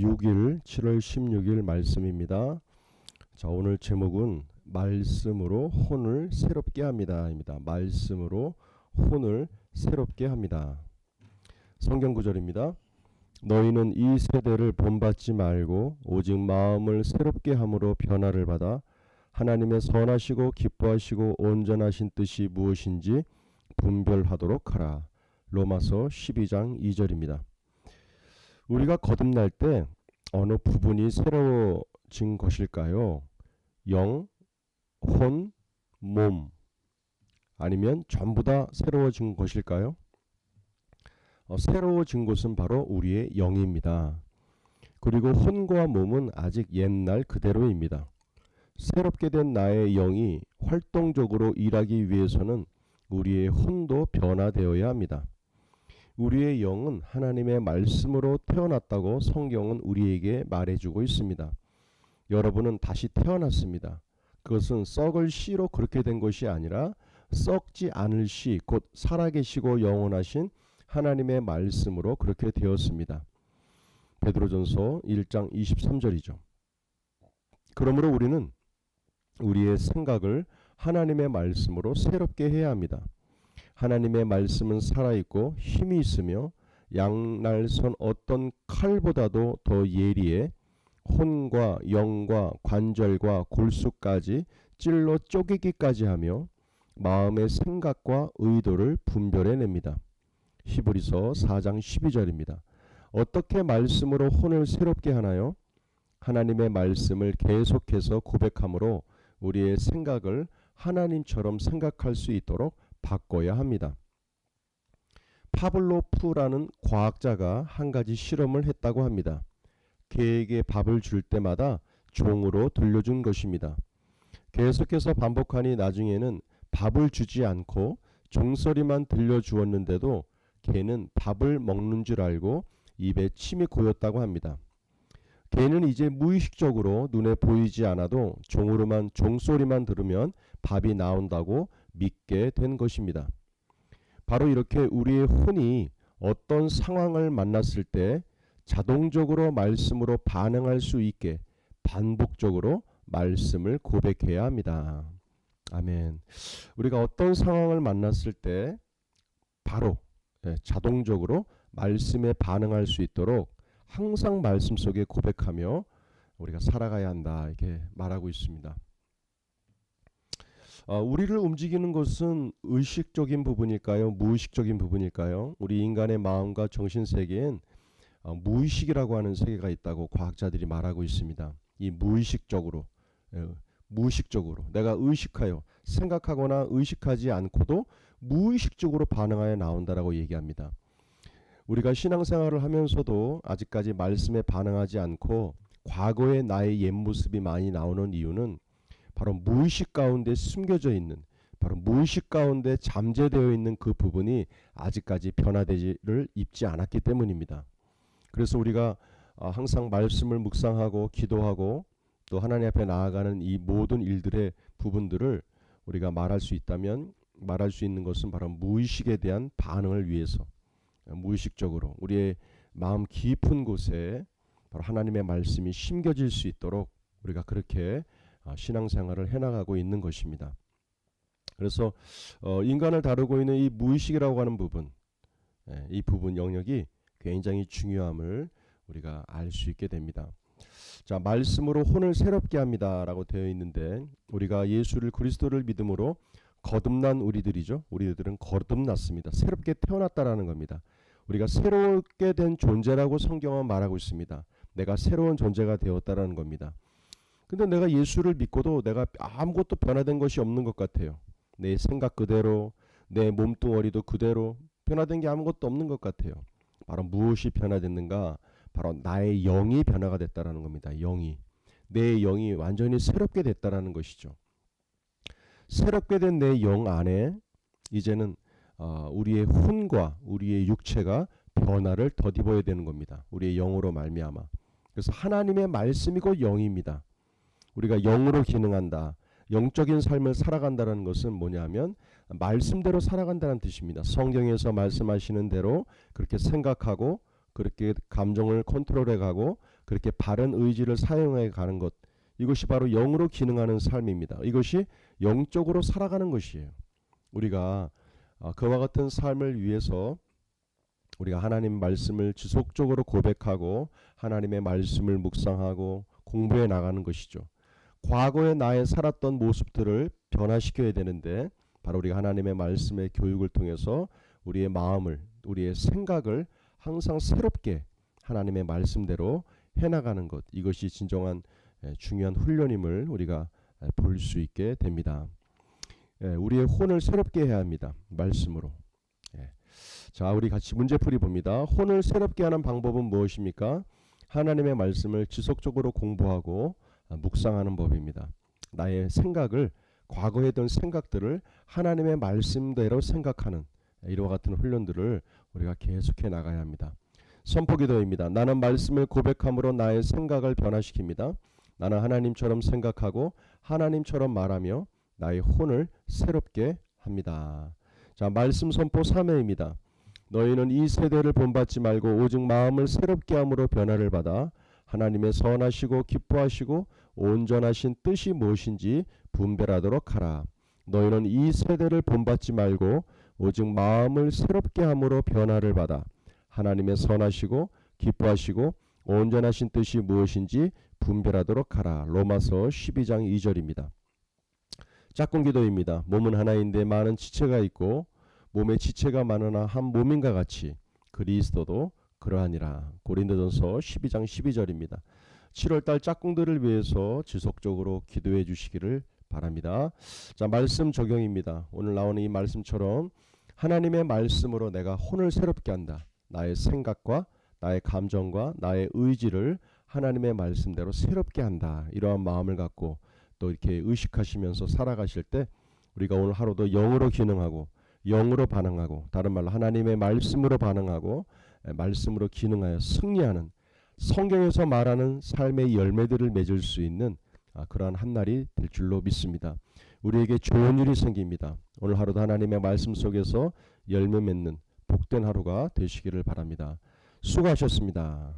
2006일 7월 16일 말씀입니다. 자, 오늘 제목은 말씀으로 혼을 새롭게 합니다입니다. 말씀으로 혼을 새롭게 합니다. 성경 구절입니다. 너희는 이 세대를 본받지 말고 오직 마음을 새롭게 함으로 변화를 받아 하나님의 선하시고 기뻐하시고 온전하신 뜻이 무엇인지 분별하도록 하라. 로마서 12장 2절입니다. 우리가 거듭날 때 어느 부분이 새로워진 것일까요? 영, 혼, 몸, 아니면 전부 다 새로워진 것일까요? 새로워진 것은 바로 우리의 영입니다. 그리고 혼과 몸은 아직 옛날 그대로입니다. 새롭게 된 나의 영이 활동적으로 일하기 위해서는 우리의 혼도 변화되어야 합니다. 우리의 영은 하나님의 말씀으로 태어났다고 성경은 우리에게 말해주고 있습니다. 여러분은 다시 태어났습니다. 그것은 썩을 씨로 그렇게 된 것이 아니라 썩지 않을 씨, 곧 살아계시고 영원하신 하나님의 말씀으로 그렇게 되었습니다. 베드로전서 1장 23절이죠. 그러므로 우리는 우리의 생각을 하나님의 말씀으로 새롭게 해야 합니다. 하나님의 말씀은 살아있고 힘이 있으며 양날선 어떤 칼보다도 더 예리해 혼과 영과 관절과 골수까지 찔러 쪼개기까지 하며 마음의 생각과 의도를 분별해냅니다. 히브리서 4장 12절입니다. 어떻게 말씀으로 혼을 새롭게 하나요? 하나님의 말씀을 계속해서 고백함으로 우리의 생각을 하나님처럼 생각할 수 있도록 바꿔야 합니다. 파블로프라는 과학자가 한 가지 실험을 했다고 합니다. 개에게 밥을 줄 때마다 종으로 들려준 것입니다. 계속해서 반복하니 나중에는 밥을 주지 않고 종소리만 들려주었는데도 개는 밥을 먹는 줄 알고 입에 침이 고였다고 합니다. 개는 이제 무의식적으로 눈에 보이지 않아도 종으로만 종소리만 들으면 밥이 나온다고 믿게 된 것입니다. 바로 이렇게 우리의 혼이 어떤 상황을 만났을 때 자동적으로 말씀으로 반응할 수 있게 반복적으로 말씀을 고백해야 합니다. 아멘. 우리가 어떤 상황을 만났을 때 바로 자동적으로 말씀에 반응할 수 있도록 항상 말씀 속에 고백하며 우리가 살아가야 한다, 이렇게 말하고 있습니다. 우리를 움직이는 것은 의식적인 부분일까요? 무의식적인 부분일까요? 우리 인간의 마음과 정신세계엔 무의식이라고 하는 세계가 있다고 과학자들이 말하고 있습니다. 이 무의식적으로 내가 의식하여 생각하거나 의식하지 않고도 무의식적으로 반응하여 나온다라고 얘기합니다. 우리가 신앙생활을 하면서도 아직까지 말씀에 반응하지 않고 과거의 나의 옛 모습이 많이 나오는 이유는 바로 무의식 가운데 숨겨져 있는, 바로 무의식 가운데 잠재되어 있는 그 부분이 아직까지 변화되지를 입지 않았기 때문입니다. 그래서 우리가 항상 말씀을 묵상하고 기도하고 또 하나님 앞에 나아가는 이 모든 일들의 부분들을 우리가 말할 수 있다면 말할 수 있는 것은 바로 무의식에 대한 반응을 위해서, 무의식적으로 우리의 마음 깊은 곳에 바로 하나님의 말씀이 심겨질 수 있도록 우리가 그렇게 신앙생활을 해나가고 있는 것입니다. 그래서 인간을 다루고 있는 이 무의식이라고 하는 부분, 이 부분 영역이 굉장히 중요함을 우리가 알 수 있게 됩니다. 자, 말씀으로 혼을 새롭게 합니다 라고 되어 있는데, 우리가 예수를 그리스도를 믿음으로 거듭난 우리들이죠. 우리들은 거듭났습니다. 새롭게 태어났다라는 겁니다. 우리가 새롭게 된 존재라고 성경은 말하고 있습니다. 내가 새로운 존재가 되었다라는 겁니다. 근데 내가 예수를 믿고도 내가 아무것도 변화된 것이 없는 것 같아요. 내 생각 그대로, 내 몸뚱어리도 그대로 변화된 게 아무것도 없는 것 같아요. 바로 무엇이 변화됐는가? 바로 나의 영이 변화가 됐다라는 겁니다. 영이. 내 영이 완전히 새롭게 됐다라는 것이죠. 새롭게 된 내 영 안에 이제는 우리의 혼과 우리의 육체가 변화를 덧입어야 되는 겁니다. 우리의 영으로 말미암아. 그래서 하나님의 말씀이 곧 영입니다. 우리가 영으로 기능한다. 영적인 삶을 살아간다는 것은 뭐냐면 말씀대로 살아간다는 뜻입니다. 성경에서 말씀하시는 대로 그렇게 생각하고 그렇게 감정을 컨트롤해 가고 그렇게 바른 의지를 사용해 가는 것, 이것이 바로 영으로 기능하는 삶입니다. 이것이 영적으로 살아가는 것이에요. 우리가 그와 같은 삶을 위해서 우리가 하나님 말씀을 지속적으로 고백하고 하나님의 말씀을 묵상하고 공부해 나가는 것이죠. 과거의 나의 살았던 모습들을 변화시켜야 되는데 바로 우리가 하나님의 말씀의 교육을 통해서 우리의 마음을, 우리의 생각을 항상 새롭게 하나님의 말씀대로 해나가는 것, 이것이 진정한 중요한 훈련임을 우리가 볼 수 있게 됩니다. 우리의 혼을 새롭게 해야 합니다. 말씀으로. 자, 우리 같이 문제풀이 봅니다. 혼을 새롭게 하는 방법은 무엇입니까? 하나님의 말씀을 지속적으로 공부하고 묵상하는 법입니다. 나의 생각을, 과거에 했던 생각들을 하나님의 말씀대로 생각하는 이와 같은 훈련들을 우리가 계속해 나가야 합니다. 선포기도입니다. 나는 말씀을 고백함으로 나의 생각을 변화시킵니다. 나는 하나님처럼 생각하고 하나님처럼 말하며 나의 혼을 새롭게 합니다. 자, 말씀 선포 3회입니다. 너희는 이 세대를 본받지 말고 오직 마음을 새롭게 함으로 변화를 받아 하나님의 선하시고 기뻐하시고 온전하신 뜻이 무엇인지 분별하도록 하라. 너희는 이 세대를 본받지 말고 오직 마음을 새롭게 함으로 변화를 받아 하나님의 선하시고 기뻐하시고 온전하신 뜻이 무엇인지 분별하도록 하라. 로마서 12장 2절입니다. 짝꿍 기도입니다. 몸은 하나인데 많은 지체가 있고 몸에 지체가 많으나 한 몸인가 같이 그리스도도 그러하니라. 고린도전서 12장 12절입니다. 7월달 짝꿍들을 위해서 지속적으로 기도해 주시기를 바랍니다. 자, 말씀 적용입니다. 오늘 나오는 이 말씀처럼 하나님의 말씀으로 내가 혼을 새롭게 한다. 나의 생각과 나의 감정과 나의 의지를 하나님의 말씀대로 새롭게 한다. 이러한 마음을 갖고 또 이렇게 의식하시면서 살아가실 때 우리가 오늘 하루도 영으로 기능하고 영으로 반응하고, 다른 말로 하나님의 말씀으로 반응하고 말씀으로 기능하여 승리하는, 성경에서 말하는 삶의 열매들을 맺을 수 있는 그러한 한 날이 될 줄로 믿습니다. 우리에게 좋은 일이 생깁니다. 오늘 하루도 하나님의 말씀 속에서 열매 맺는 복된 하루가 되시기를 바랍니다. 수고하셨습니다.